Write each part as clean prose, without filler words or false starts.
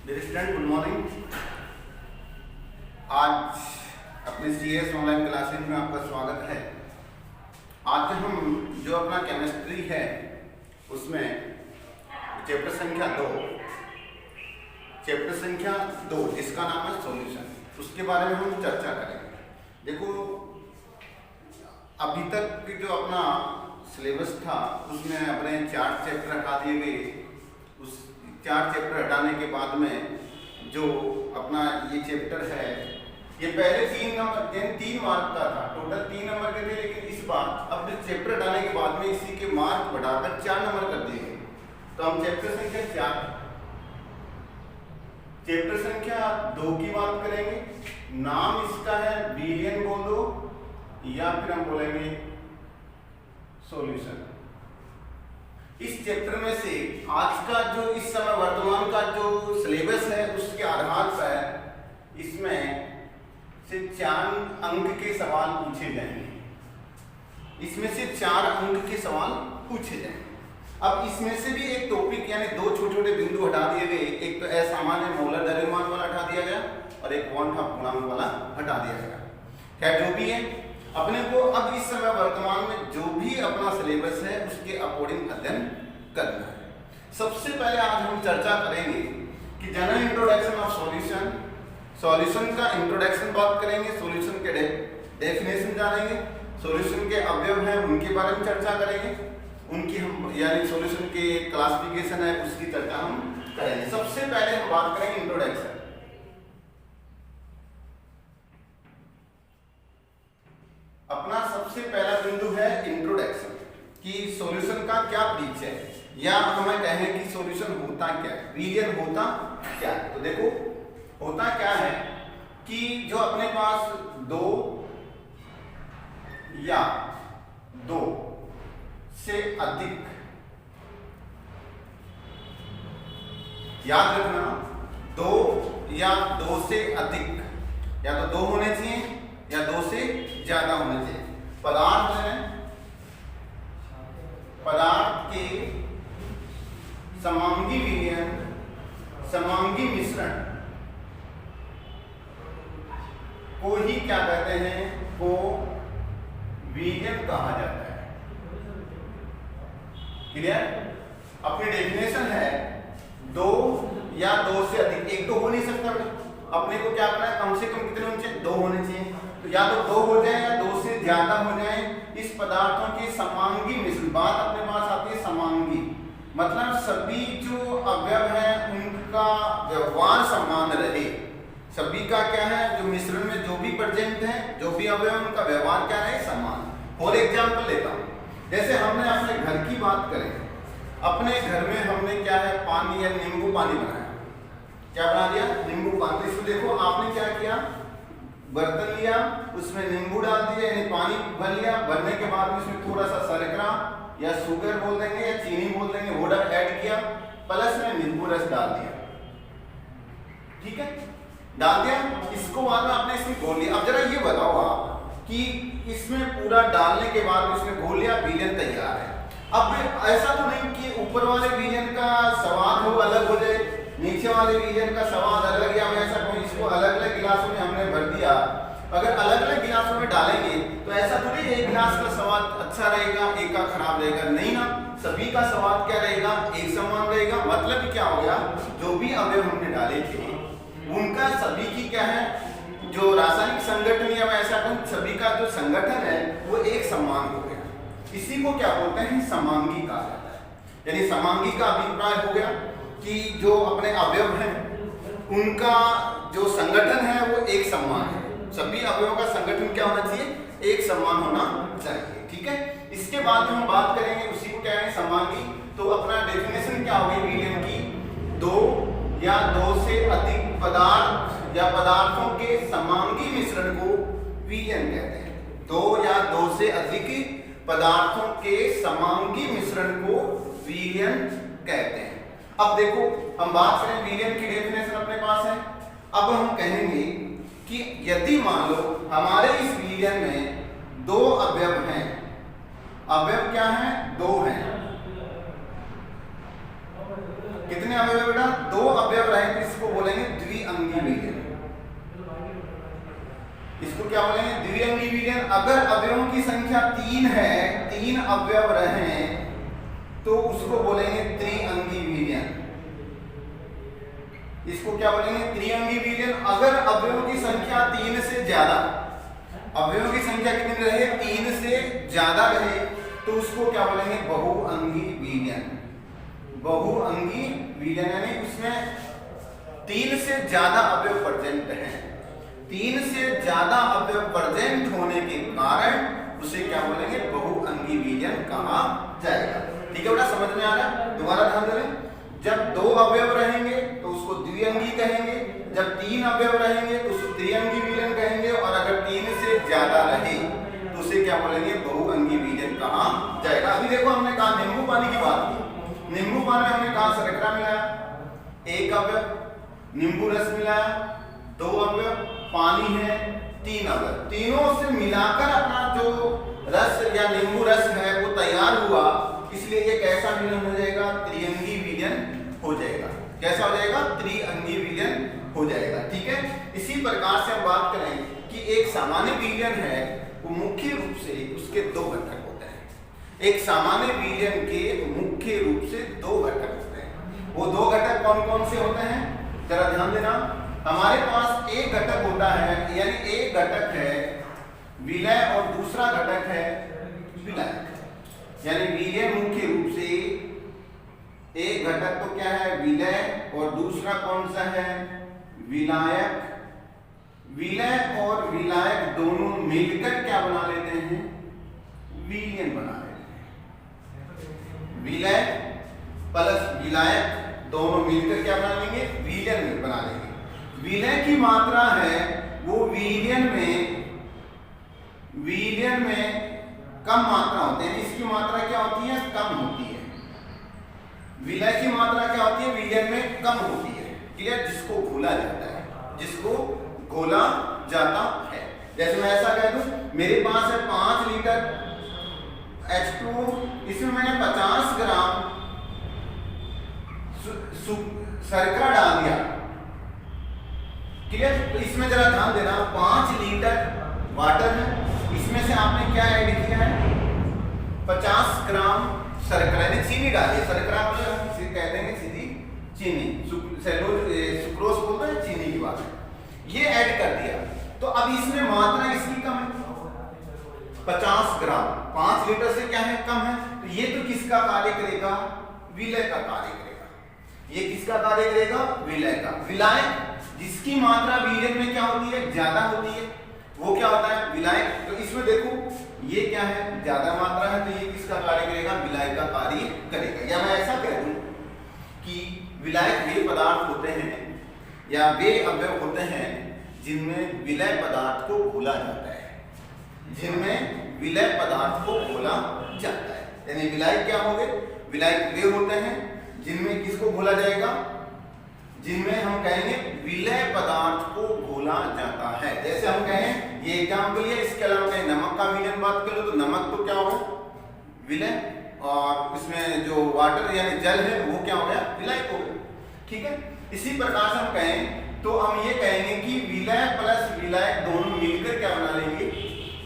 Dear student, good morning. आज अपने CS online classes में आपका स्वागत है। आज हम जो अपना केमिस्ट्री है उसमें चैप्टर संख्या दो जिसका नाम है सॉल्यूशन, उसके बारे में हम चर्चा करेंगे। देखो, अभी तक जो अपना सिलेबस था उसमें अपने 4 चैप्टर हटा दिए गए। उस 4 चैप्टर हटाने के बाद में जो अपना ये चैप्टर है, ये पहले 3 मार्क का था, टोटल 3 नंबर के थे, लेकिन इस बार अब जो चैप्टर हटाने के बाद में इसी के मार्क बढ़ाकर 4 नंबर कर दिए गए। तो हम चैप्टर संख्या 2 की बात करेंगे। नाम इसका है विलियन बोलो या फिर हम बोलेंगे सॉल्यूशन। इस चैप्टर में से आज का जो इस समय वर्तमान का जो सिलेबस है उसके आधार पर इसमें से 4 अंक के सवाल पूछे जाएंगे। इसमें से 4 अंक के सवाल पूछे जाएंगे। अब इसमें से भी एक टॉपिक यानी 2 छोटे छोटे बिंदु हटा दिए गए। एक तो असामान्य मोलर द्रव्यमान वाला हटा दिया गया और एक क्वांटम पूर्णांक वाला हटा दिया गया। खैर, जो भी है, अपने को अब इस समय वर्तमान में जो भी अपना सिलेबस है उसके अकॉर्डिंग अध्ययन करना है। सबसे पहले आज हम चर्चा करेंगे कि general introduction of solution. Solution का इंट्रोडक्शन बात करेंगे, सॉल्यूशन के डेफिनेशन जानेंगे, सॉल्यूशन के अवयव हैं उनके बारे में चर्चा करेंगे, उनकी हम यानी सॉल्यूशन के क्लासिफिकेशन है उसकी चर्चा हम करेंगे। सबसे पहले हम बात करेंगे इंट्रोडक्शन। अपना सबसे पहला बिंदु है इंट्रोडक्शन कि सॉल्यूशन का क्या परिचय है, या हमें कहें कि सॉल्यूशन होता क्या है, विलियन होता क्या है। तो देखो, होता क्या है कि जो अपने पास 2 या 2 से अधिक, याद रखना 2 या 2 से अधिक, या तो 2 होने चाहिए या 2 से ज्यादा होने चाहिए पदार्थ है। पदार्थ के समांगी विलयन, समांगी मिश्रण को ही क्या कहते हैं, को विलयन कहा जाता है। क्लियर? अपनी डेफिनेशन है 2 या 2 से अधिक। एक तो हो नहीं सकता, अपने को क्या करना है, कम से कम कितने होने चाहिए, 2 होने चाहिए। तो या तो 2 हो जाए या 2 से ज्यादा हो जाए। इस पदार्थों के समांगी मिश्रण, बात अपने पास आती है समांगी, मतलब सभी जो अवयव हैं उनका व्यवहार समान रहे। सभी का क्या है, जो मिश्रण में जो भी प्रेजेंट है, जो भी अवयव उनका व्यवहार क्या है, समान। फॉर एग्जाम्पल लेता हूं, जैसे हमने अपने घर की बात करें, अपने घर में हमने क्या है, पानी या नींबू पानी बनाया। क्या बना दिया, नींबू पानी। इसमें देखो, आपने क्या किया, बर्तन लिया, उसमें नींबू डाल दिया यानी पानी भर लिया। भरने के बाद में उसमें थोड़ा सा शर्करा या शुगर बोल देंगे या चीनी बोल देंगे, वो ऐड किया, प्लस में नींबू रस डाल दिया। ठीक है, डाल दिया। इसको बाद में आपने इसमें घोल लिया। अब जरा ये बताओ आप कि इसमें पूरा डालने के बाद इसमें घोल लिया, विलयन तैयार है। अब ऐसा तो नहीं कि ऊपर वाले विलयन का स्वाद हो अलग हो जाए, नीचे वाले विलयन का स्वाद अलग, या ऐसा कोई इसको अलग अलग गिलासों में हमने भर दिया। अगर अलग अलग गिलासों में डालेंगे तो ऐसा थोड़ी एक गिलास का स्वाद अच्छा रहेगा, एक का खराब रहेगा, नहीं ना। सभी का स्वाद क्या रहेगा, एक समान रहेगा। मतलब क्या हो गया, जो भी अवयव हमने डाले थे उनका सभी की क्या है, जो रासायनिक संगठन या ऐसा सभी का जो संगठन है वो एक समान हो गया। इसी को क्या बोलते हैं, समांगी कहा जाता है। यानी समांगी का अभिप्राय हो गया कि जो अपने अवयव हैं उनका जो संगठन है वो एक समान है। सभी अवयवों का संगठन क्या होना चाहिए, एक समान होना चाहिए। ठीक है, इसके बाद हम बात करेंगे उसी को क्या है, समांगी। तो अपना डेफिनेशन क्या होगी विलयन की, 2 या 2 से अधिक पदार्थ या पदार्थों के समांगी मिश्रण को विलयन कहते हैं। 2 या 2 से अधिक पदार्थों के समांगी मिश्रण को विलयन कहते हैं। अब देखो, हम बात करें विलयन की डेफिनेशन अपने पास है। अब हम कहेंगे कि यदि मान लो हमारे इस विलयन में 2 अवयव हैं, अवयव क्या है, 2 हैं, कितने अवयव बेटा, 2 अवयव रहे तो इसको इसको क्या बोलेंगे? द्विअंगी विलयन। अगर अवयवों की संख्या 3 है, 3 अवयव रहे तो उसको बोलेंगे त्रिअंगी विलयन। इसको क्या बोलेंगे? त्रिअंगी विलयन। अगर अवयवों की संख्या 3 से ज्यादा, अवयवों की संख्या कितनी रहे? 3 से ज्यादा रहे तो उसको क्या बोलेंगे? बहुअंगी विलयन। बहुअंगी विलयन यानी उसमें 3 से ज्यादा अवयव प्रेजेंट हैं। 3 से ज्यादा अवयव प्रेजेंट होने के कारण उसे क्या बोलेंगे? बहुअंगी विलयन कहा जाएगा। ठीक है बेटा, समझ में आ रहा है? दोबारा ध्यान दें, जब 2 अवयव रहेंगे तो उसको द्विअंगी कहेंगे, जब 3 अवयव रहेंगे तो उसको त्रिअंगी विलयन कहेंगे, और अगर 3 से ज्यादा रहे तो उसे क्या बोलेंगे? बहुअंगी विलयन कहा जाएगा। अभी देखो, हमने कहा नींबू पानी की बात की। नींबू पानी में हमने कहा शर्करा मिलाया, 1 अवयव, नींबू रस मिलाया 2 अवयव, पानी है 3 अवयव। तीनों से मिलाकर अपना जो रस या नींबू रस है वो तैयार हुआ, इसलिए ये कैसा विलयन हो जाएगा? त्रिअंगी विलयन हो जाएगा। कैसा हो जाएगा? त्रिअंगी विलयन हो जाएगा। ठीक है, इसी प्रकार से हम बात करें कि एक सामान्य विलयन है वो मुख्य रूप से उसके 2 घटक होते हैं। एक सामान्य विलयन के मुख्य रूप से 2 घटक होते हैं। वो 2 घटक कौन कौन से होते हैं? जरा ध्यान देना। हमारे पास एक घटक होता है, यानी एक घटक है विलय और दूसरा घटक है विलायक। यानी विलय मुख्य रूप से एक घटक तो क्या है? विलय, और दूसरा कौन सा है? विलायक। विलय और विलायक दोनों मिलकर क्या बना लेते हैं? विलयन बना लेते हैं। विलय प्लस विलायक दोनों मिलकर क्या बना लेंगे? विलयन बना लेंगे। विलय की मात्रा है वो विलयन में कम मात्रा होती है। इसकी मात्रा क्या होती है? कम होती है। विलय की मात्रा क्या होती है? विलयन में कम होती है। क्लियर? जिसको घोला जाता है, जिसको घोला जाता है। जैसे मैं ऐसा कह दूं, मेरे पास है 5 लीटर H2O, इसमें मैंने 50 ग्राम शर्करा डाल दिया। क्लियर? तो इसमें जरा ध्यान देना, 5 लीटर वाटर है, इसमें से आपने क्या ऐड किया है? 50 ग्राम शर्करा यानी चीनी डाली। शर्करा मतलब कह देंगे सीधी चीनी, सुक्रोज बोलते हैं, चीनी की बात है। ये ऐड कर दिया तो अब इसमें मात्रा इसकी कम है, 50 ग्राम 5 लीटर से क्या है? कम है। तो ये तो किसका कार्य करेगा? विलय का कार्य करेगा। ये किसका कार्य करेगा? विलय का। विलायक जिसकी मात्रा विलयन में क्या होती है? ज्यादा होती है, वो क्या होता है? विलायक। तो इसमें देखो ये क्या है? ज्यादा मात्रा है, तो ये किसका कार्य करेगा? विलायक का कार्य करेगा। या मैं ऐसा कह दूं कि विलायक वे पदार्थ होते हैं या वे अवयव होते हैं जिनमें विलय पदार्थ को घोला जाता है। जिनमें विलय पदार्थ को घोला जाता है, यानी विलायक क्या होंगे? विलायक वे होते हैं जिनमें किसको घोला जाएगा? जिनमें हम कहेंगे विलय पदार्थ को घोला जाता है। जैसे हम कहें, ये एग्जाम्पल है, इसके अलावा कहें नमक का विलयन बात करो तो नमक तो क्या होगा? विलय, और इसमें जो वाटर यानी जल है वो क्या हो गया? विलायक हो गया। ठीक है, इसी प्रकार से हम कहें तो हम ये कहेंगे कि विलय प्लस विलायक दोनों मिलकर क्या बना लेंगे?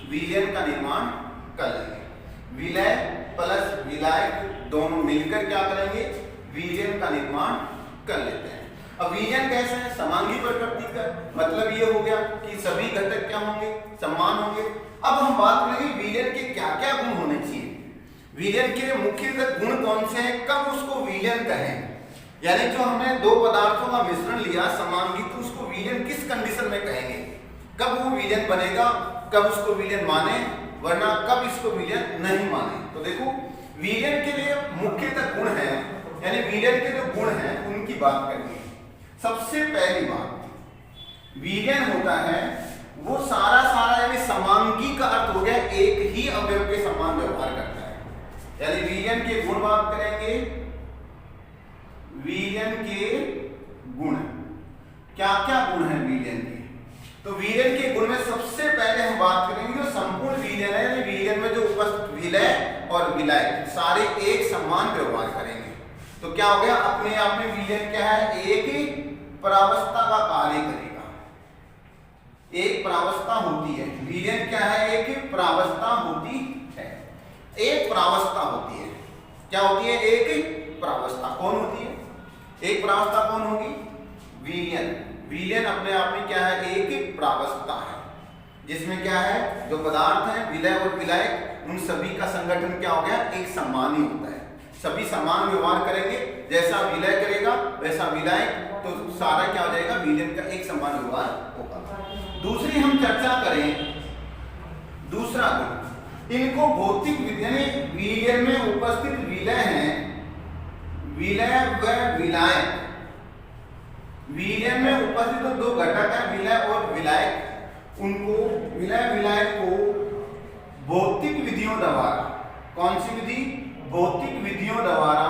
विलयन का निर्माण कर लेंगे। विलय प्लस विलायक दोनों मिलकर क्या करेंगे? विलयन का निर्माण कर लेते हैं। अब विलयन कैसे है? समांगी प्रकृति का मतलब ये हो गया कि सभी घटक क्या होंगे? समान होंगे। अब हम बात करेंगे विलयन के क्या क्या गुण होने चाहिए। विलयन के मुख्य गुण कौन से हैं? कब उसको विलयन कहें? यानी जो हमने 2 पदार्थों का मिश्रण लिया समांगी, तो उसको विलयन किस कंडीशन में कहेंगे? कब वो विलयन बनेगा, कब उसको विलयन माने, वरना कब इसको विलयन नहीं माने। तो देखो, विलयन के लिए मुख्यतः गुण है, यानी विलयन के जो गुण हैं उनकी बात करेंगे। सबसे पहली बात, विलयन होता है वो सारा यानी समांगी का अर्थ हो गया एक ही अवयव के समान व्यवहार करता है। यानी विलयन के गुण बात करेंगे। विलयन के गुण क्या क्या गुण है विलयन के? तो विलयन के गुण में सबसे पहले हम बात करेंगे जो संपूर्ण विलयन है, यानी विलयन में जो उपस्थित विलय और विलायक सारे एक समान व्यवहार करेंगे। तो क्या हो गया? अपने आप में विलयन क्या है? एक ही परावस्था का कार्य करेगा। एक प्रावस्था होती है। विलयन क्या है? एक प्रावस्था होती है। एक प्रावस्था होती है। क्या होती है? एक प्रावस्था। कौन होती है? एक प्रावस्था कौन होगी? विलयन। विलयन अपने आप में क्या है? एक प्रावस्था है, जिसमें क्या है, जो पदार्थ है विलय और विलायक, उन सभी का संगठन क्या हो गया? एक समान ही होता है। सभी समान व्यवहार करेंगे, जैसा विलय करेगा वैसा विलायक, तो सारा क्या हो जाएगा? विलयन का एक समान व्यवहार होगा। दूसरी हम चर्चा करें, दूसरा गुण, इनको भौतिक विज्ञानी विलयन में उपस्थित विलय हैं, विलय व विलायक। विलयन में उपस्थित दो घटक है, विलय और विलायक, उनको विलय विलायक को भौतिक विधियों द्वारा, कौन सी विधि? भौतिक विधियों द्वारा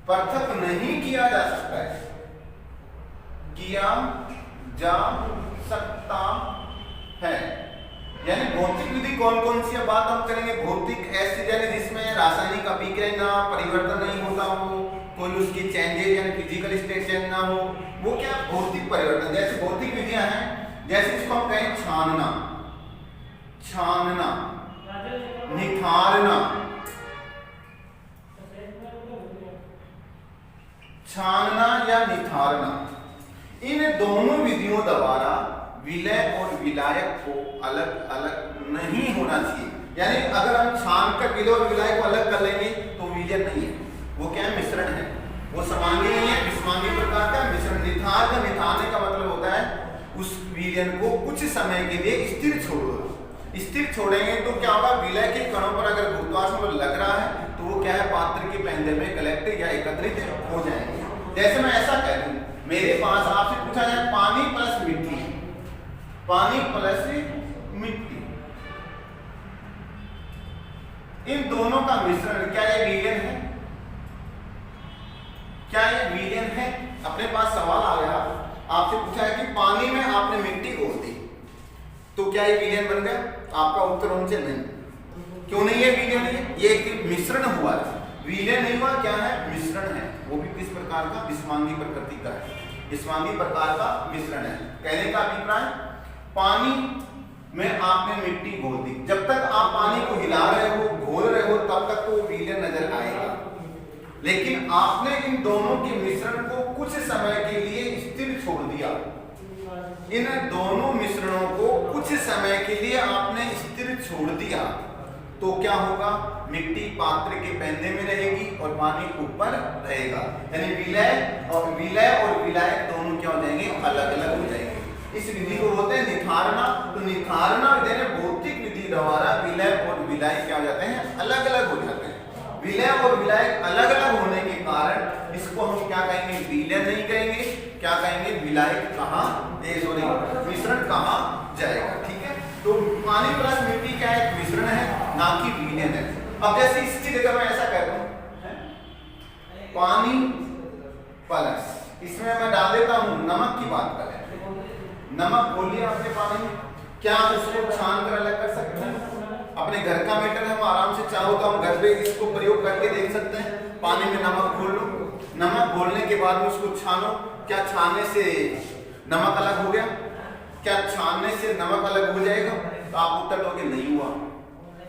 पृथक नहीं किया जा सकता है, किया जा सकता है। यानी भौतिक विधि कौन कौन सी बात हम करेंगे? भौतिक ऐसी यानी जिसमें रासायनिक अभिक्रिया ना, परिवर्तन नहीं होता हो, कोई उसकी चेंजेज यानी फिजिकल स्टेट चेंज ना हो, वो क्या? भौतिक परिवर्तन। जैसे भौतिक विधियां हैं, जैसे इसको हम कहें छानना, निखारना, छानना या निखारना, इन दोनों विधियों द्वारा विलय और विलायक को अलग अलग नहीं होना चाहिए। यानी अगर हम छान कर विलय और विलायक को अलग कर लेंगे तो विलयन नहीं है, वो क्या है? मिश्रण है, वो समांगी नहीं है, विषमांगी प्रकार का मिश्रण। निथारने का मतलब होता है उस विलयन को कुछ समय के लिए स्थिर छोड़ो। स्थिर छोड़ेंगे तो क्या होगा? विलय के कणों पर अगर गुरुत्वाकर्षण बल लग रहा है तो वो क्या है? पात्र के पेंदे में कलेक्ट या एकत्रित हो जाएंगे। जैसे मैं ऐसा कह दूं, मेरे पास आपसे पूछा जाए पानी प्लस मिट्टी, पानी प्लस मिट्टी, इन दोनों का मिश्रण, क्या ये विलयन है? क्या ये विलयन है? अपने पास सवाल आ गया, आपसे पूछा है कि पानी में आपने मिट्टी घोल दी, तो क्या ये विलयन बन गया? आपका उत्तर उनसे नहीं। क्यों नहीं है विलयन? ये एक मिश्रण हुआ है, विलयन नहीं हुआ। क्या है? मिश्रण है। वो भी किस प्रकार का? विषमांगी प्रकृति का है, विषमांगी प्रकार का मिश्रण है। कहने का अभिप्राय, पानी में आपने मिट्टी घोल दी, जब तक आप पानी को हिला रहे हो, घोल रहे हो, तब तक तो विलयन नजर आएगा। लेकिन आपने इन दोनों के मिश्रण को कुछ समय के लिए स्थिर छोड़ दिया, इन दोनों मिश्रणों को कुछ समय के लिए आपने स्थिर छोड़ दिया, तो क्या होगा? मिट्टी पात्र के पेंदे में रहेगी और पानी ऊपर रहेगा। यानी विलय और विलायक दोनों क्या हो जाएंगे? अलग अलग हो जाएंगे। इस विधि को बोलते हैं निखारना। तो निखारना विधि में भौतिक विधि द्वारा विलय और विलायक क्या हो जाते हैं? अलग अलग हो जाते हैं। विलय और विलायक अलग अलग होने के कारण इसको हम क्या कहेंगे? विलय नहीं कहेंगे, क्या कहेंगे? विलायक कहा, मिश्रण कहा जाएगा। ठीक है, तो पानी प्लस मिट्टी क्या है? मिश्रण है, ना कि विलयन है। अब जैसे इसकी जगह मैं ऐसा कहता हूं, पानी प्लस, इसमें मैं डाल देता हूं नमक की बात करें, नमक घोल लिया आपने पानी में, क्या उसको छान कर अलग कर सकते हैं? अपने घर का मैटर है, हम आराम से चाहो तो हम घर पे इसको प्रयोग करके देख सकते हैं। पानी में नमक घोल लो, नमक घोलने के बाद में उसको छानो, क्या छानने से नमक अलग हो गया? क्या छानने से नमक अलग हो जाएगा? तो आप उत्तर दोगे नहीं हुआ,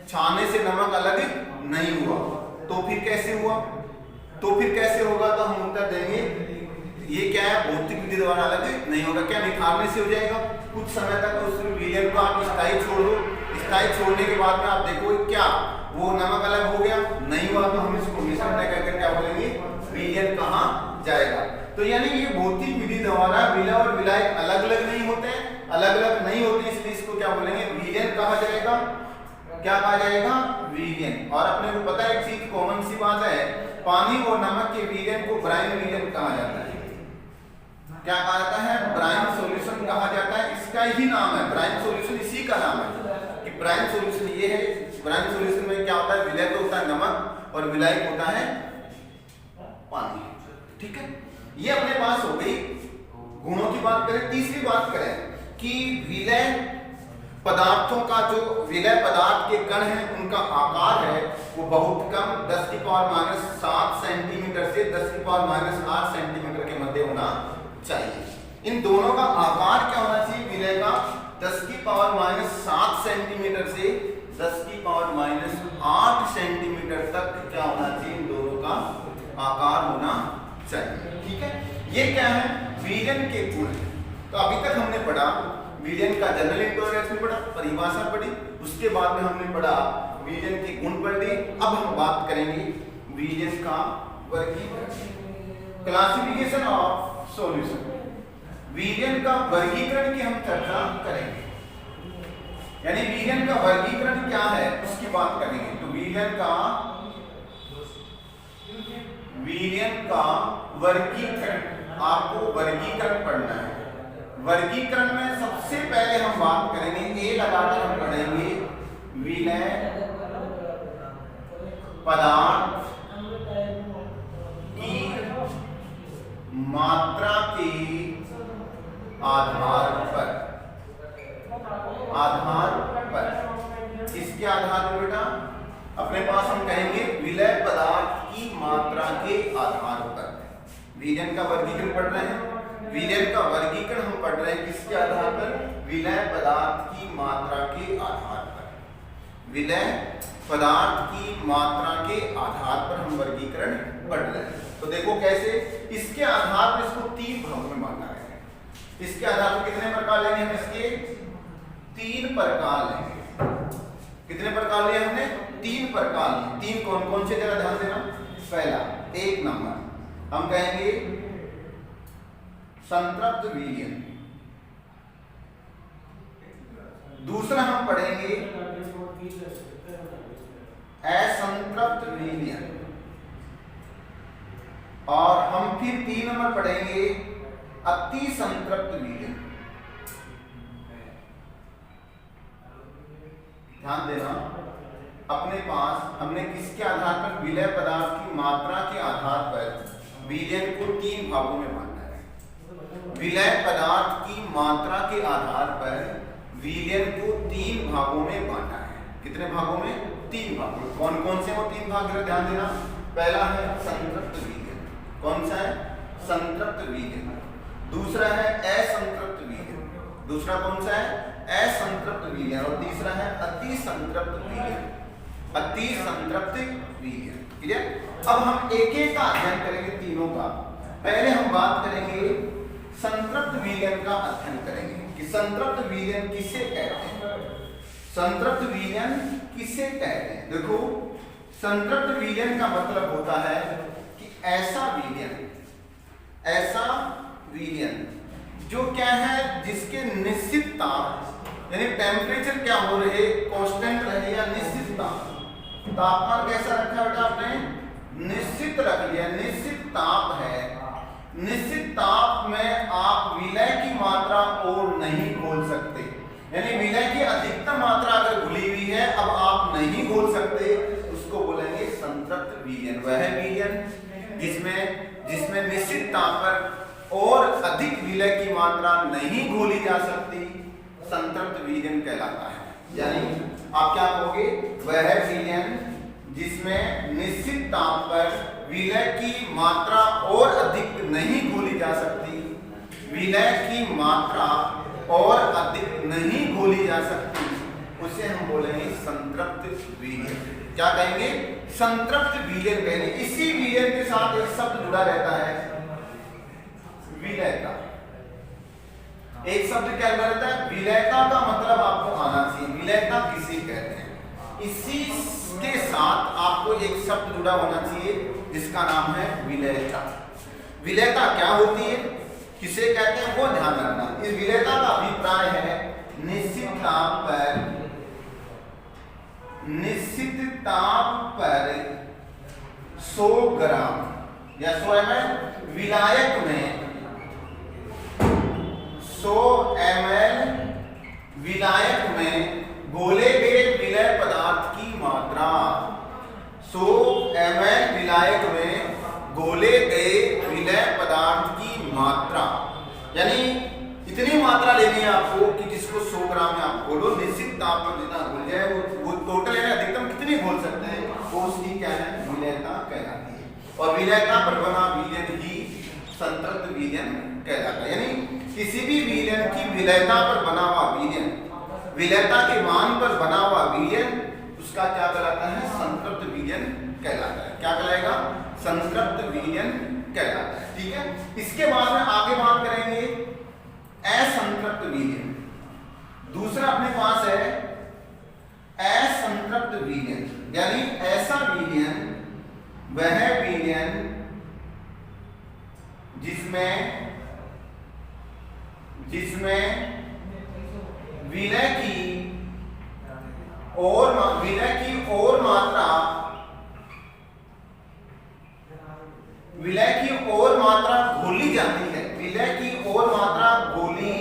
छानने से नमक अलग नहीं हुआ। तो फिर कैसे हुआ? तो फिर कैसे होगा? तो हम उत्तर देंगे ये क्या है? भौतिक विधि द्वारा अलग नहीं होगा। क्या निखारने से हो जाएगा? कुछ समय तक उस विलयन को आप स्थायी छोड़ दो, स्थायी छोड़ने के बाद में आप देखो क्या वो नमक अलग हो गया? नहीं हुआ, तो हम इसको मिश्रण कहकर क्या बोलेंगे? विलयन कहा जाएगा। तो यानी ये भौतिक विधि द्वारा विलय और विलायक अलग अलग नहीं होते हैं, अलग अलग नहीं होते, इसलिए इसको क्या बोलेंगे? विलयन कहा जाएगा। क्या कहा जाएगा? विलयन। और अपने को पता है एक चीज कॉमन सी बात है, पानी और नमक के विलयन को ब्राइन विलयन कहा जाता है। क्या कहा जाता है? ब्राइन सॉल्यूशन कहा जाता है। इसका ही नाम है ब्राइन सॉल्यूशन, इसी का नाम है कि ब्राइन सॉल्यूशन ये है। ब्राइन सॉल्यूशन में क्या होता है? विलय तो होता है नमक और विलायक होता है पानी। ठीक है, ये अपने पास हो गई गुणों की बात करें। तीसरी बात करें कि विलय पदार्थों का जो विलय पदार्थ के कण है उनका आकार है वो बहुत कम 10⁻⁷ सेंटीमीटर से 10⁻⁸ सेंटीमीटर के मध्य होना चाहिए। इन दोनों का आकार क्या होना चाहिए विलय का? 10⁻⁷ सेंटीमीटर से 10⁻⁸ सेंटीमीटर तक क्या होना चाहिए? इन दोनों का आकार होना चाहिए। ठीक है, ये क्या है? विलयन के गुण। तो अभी तक हमने पढ़ा विलयन का जनरल इंट्रोडक्शन पढ़ा, परिभाषा पढ़ी, उसके बाद में हमने पढ़ा विलयन के गुण पढ़ लिए। अब हम बात करेंगे विलयन का वर्गीकरण, क्लासिफिकेशन ऑफ सॉल्यूशन। विलयन का वर्गीकरण की हम चर्चा करेंगे, यानी विलयन का वर्गीकरण क्या है उसकी बात करेंगे। तो विलयन का वर्गीकरण, आपको वर्गीकरण पढ़ना है। वर्गीकरण में सबसे पहले हम बात करेंगे, ए लगाकर हम पढ़ेंगे विलय पदार्थ की मात्रा के आधार पर। किसके आधार पर बेटा? अपने पास हम कहेंगे विलय पदार्थ की मात्रा के आधार पर। विलयन का वर्गीकरण पढ़ रहे हैं, विलयन का वर्गीकरण हम पढ़ रहे हैं किसके आधार पर? विलय पदार्थ की मात्रा के आधार पर। विलय पदार्थ की मात्रा के आधार पर हम वर्गीकरण पढ़ रहे हैं। तो देखो कैसे, इसके आधार पर इसको 3 भागों में बांटा है। इसके आधार पर कितने प्रकार लेंगे हम? इसके 3 प्रकार लेंगे। कितने प्रकार लिए हमने? 3 प्रकार लिए। 3 कौन कौन से? जरा ध्यान देना। पहला 1 नंबर हम कहेंगे संतृप्त विलयन। दूसरा हम पढ़ेंगे असंतृप्त विलयन, और हम फिर 3 नंबर पढ़ेंगे अति संतृप्त विलयन। ध्यान देना, अपने पास हमने किसके आधार पर? विलय पदार्थ की मात्रा के आधार पर विलयन को 3 भागों में बांटा है। विलय पदार्थ की मात्रा के आधार पर विलयन को 3 भागों में बांटा है। कितने भागों में? 3 भागों में। कौन कौन से वो 3 भाग? ध्यान देना। पहला है संतृप्त विलयन। कौन सा है? संतृप्त विलयन। दूसरा है असंतृप्त विलयन। दूसरा कौन सा है? असंतृप्त विलयन। और तीसरा है अति संतृप्त विलयन। अति संतृप्त विलयन। क्लियर? अब हम एक एक का अध्ययन करेंगे तीनों का। पहले हम बात करेंगे संतृप्त विलयन का अध्ययन करेंगे कि संतृप्त विलयन किसे कहते हैं। संतृप्त विलयन किसे कहते हैं? देखो, संतृप्त विलयन का मतलब होता है कि ऐसा विलयन जो क्या है, जिसके निश्चित ताप यानी टेम्परेचर क्या हो रहे, कांस्टेंट रहे या निश्चित तापमान कैसा रखा बेटा आपने? निश्चित रख लिया। निश्चित ताप है, निश्चित ताप में आप विलय की मात्रा और नहीं घोल सकते, यानी विलय की अधिकतम मात्रा अगर घुली हुई है अब आप नहीं घोल सकते, उसको बोलेंगे संतृप्त विलयन। वह विलयन जिसमें निश्चित ताप पर और अधिक विलय की मात्रा नहीं घोली जा सकती, संतृप्त विलयन कहलाता है। यानी आप क्या कहोगे? वह विलयन जिसमें निश्चित ताप पर विलय की मात्रा और अधिक नहीं घोली जा सकती, विलय की मात्रा और अधिक नहीं घोली जा सकती, उसे हम बोलेंगे संतृप्त विलयन। क्या कहेंगे? संतृप्त विलयन कहेंगे। इसी विलयन के साथ एक शब्द जुड़ा रहता है, विलयता। एक शब्द क्या रहता है? विलयता का मतलब आपको आना चाहिए। विलयता किसे कहते हैं? इसी के साथ आपको एक शब्द जुड़ा होना चाहिए जिसका नाम है विलयता। विलयता क्या होती है, किसे कहते हैं, वो ध्यान रखना। इस विलयता का अभिप्राय है निश्चित ताप पर 100 ग्राम या 100 ml विलायक में 100 ml विलायक में घोले गए विलय पदार्थ की मात्रा। 100 ml विलायक में घोले गए विलय पदार्थ की मात्रा, यानी इतनी मात्रा लेनी है आपको कि जिसको 100 ग्राम में आप घोलो, निश्चित ताप पर जितना घुल जाए वो टोटल है अधिकतम कितनी घोल सकते हैं, वो उसकी क्या है, विलयता कहलाती है। और विलयता पर बना विलयन ही संतृप्त विलयन कहलाता है। यानी किसी भी विलयन की विलयता पर बना हुआ विलयन, विलयता के मान पर बना हुआ विलयन, उसका क्या कहलाता है, संतृप्त विलयन कहलाता है। क्या कहलाएगा, संतृप्त विलयन कहलाता है। ठीक है, इसके बाद में आगे बात करेंगे असंतृप्त विलयन। दूसरा अपने पास है असंतृप्त विलयन, यानी ऐसा विलयन, वह विलयन जिसमें विलय की और मात्रा घोली जाती है, विलय की और मात्रा घोली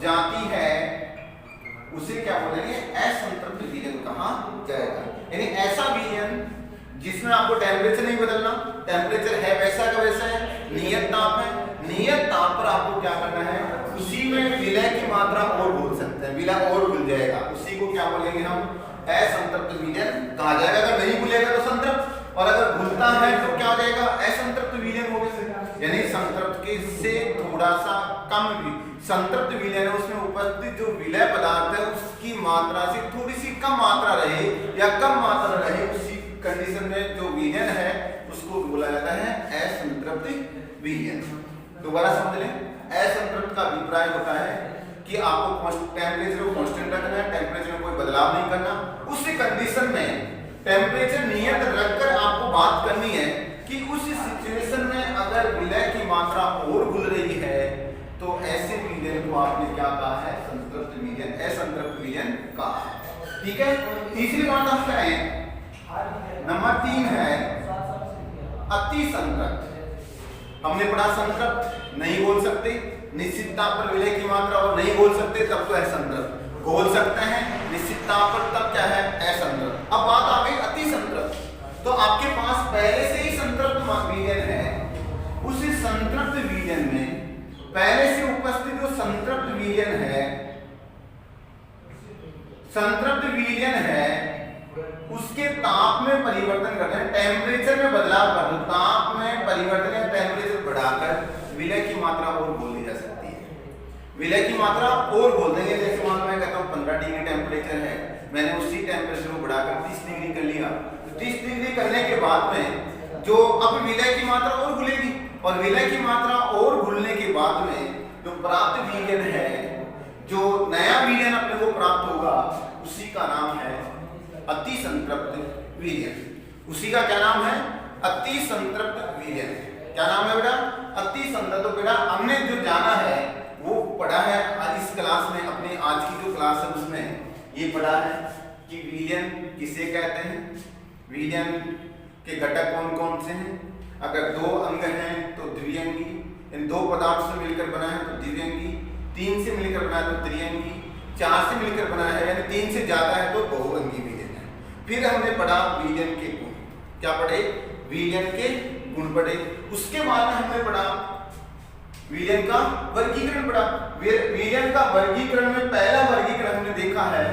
जाती है, उसे क्या बोलेंगे, असंतृप्त विलयन कहा जाएगा। यानी ऐसा विलयन जिसमें आपको टेम्परेचर नहीं बदलना, टेम्परेचर है वैसा का वैसा है, नियत ताप है, नियत ताप पर आपको क्या करना है, उसी में विलय की मात्रा और घोल सकते हैं, विलय और घुल जाएगा, उसी को क्या बोलेंगे हम, असंतृप्त विलयन कहा जाएगा। अगर नहीं घुलेगा तो संतृप्त, और अगर घुलता है तो क्या हो जाएगा, असंतृप्त विलयन हो गया। यानी संतृप्त के से थोड़ा सा कम भी संतृप्त विलयन है, उसमें उपस्थित जो विलय पदार्थ है उसकी मात्रा से थोड़ी सी कम मात्रा रहे या कम मात्रा रहे, उसी कंडीशन में जो विलयन है उसको बोला जाता है असंतृप्त विलयन। दोबारा समझ लें, असंतृप्त का अभिप्राय होता है कि आपको टेम्परेचर को कांस्टेंट रखना है, टेम्परेचर में कोई बदलाव नहीं करना, उस कंडीशन में टेम्परेचर नियत रखकर आपको बात करनी है कि उस सिचुएशन में अगर विलय की मात्रा और घुल रही है तो ऐसे विलयन को आपने क्या कहा है, संतृप्त विलयन, असंतृप्त विलयन कहा है। ठीक है, तीसरी बात हम करें, नंबर 3 है अति संतृप्त। हमने पढ़ा संतृप्त नहीं बोल सकते, निश्चित ताप पर विलय की मात्रा और नहीं बोल सकते तब तो असंतृप्त, बोल सकते हैं निश्चित ताप पर तब क्या है, असंतृप्त। अब बात आ गई अति संतृप्त, तो आपके पास पहले से ही संतृप्त विलयन है, उस संतृप्त विलयन में पहले से उपस्थित जो संतृप्त विलयन है, संतृप्त विलयन है उसके ताप में परिवर्तन करते हैं, टेम्परेचर में बदलाव कर दो, ताप में परिवर्तन या टेम्परेचर बढ़ाकर विलय की मात्रा और बोल दी जा सकती है। विलय की मात्रा और बोल देंगे, जैसे मान लो मैं कहता हूँ 15 डिग्री टेम्परेचर है, मैंने उसी टेम्परेचर को बढ़ाकर 30 डिग्री कर लिया, तो 30 डिग्री करने के बाद में जो अब विलय की मात्रा और घुलेगी, और विलय की मात्रा और घुलने के बाद में जो प्राप्त विलयन है, जो नया विलयन अपने को प्राप्त होगा, उसी का नाम है अति संतृप्त विलयन। उसी का क्या नाम है, अति संतृप्त विलयन। क्या नाम है बेटा, अति संतृप्त। तो बेटा हमने जो जाना है वो पढ़ा है आज इस क्लास में, अपने आज की जो क्लास है उसमें ये पढ़ा है कि विलयन किसे कहते हैं, विलयन के घटक कौन कौन से हैं, अगर 2 अंग हैं तो द्विअंगी, इन 2 पदार्थ से मिलकर बना है तो द्विअंगी, 3 से मिलकर बना है तो त्रिअंगी, 4 से मिलकर बना है यानी 3 से ज्यादा है तो बहुअंगी विलयन है। फिर हमने पढ़ा विलयन के गुण, क्या पढ़े, विलयन के गुण पढ़े। उसके बाद में हमने पढ़ा विलयन का वर्गीकरण पढ़ा। विलयन का वर्गीकरण में पहला वर्गीकरण हमने देखा है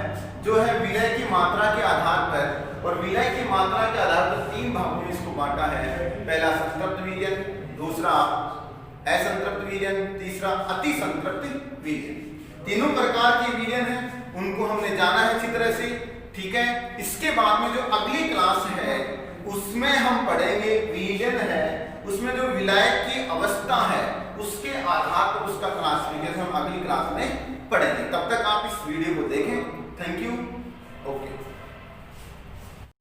जो है विलय की मात्रा के आधार पर, और विलय की मात्रा के आधार पर 3 भागों में इसको बांटा है। पहला संतृप्त विलयन, दूसरा असंतृप्त विलयन, तीसरा अति संतृप्त विलयन। तीनों प्रकार के विलयन हैं, उनको हमने जाना है अच्छी तरह से। ठीक है, इसके बाद में जो अगली क्लास है उसमें हम पढ़ेंगे विलयन है, उसमें जो विलय की अवस्था है उसके आधार पर उसका क्लासिफिकेशन हम अगली क्लास में पढ़ेंगे।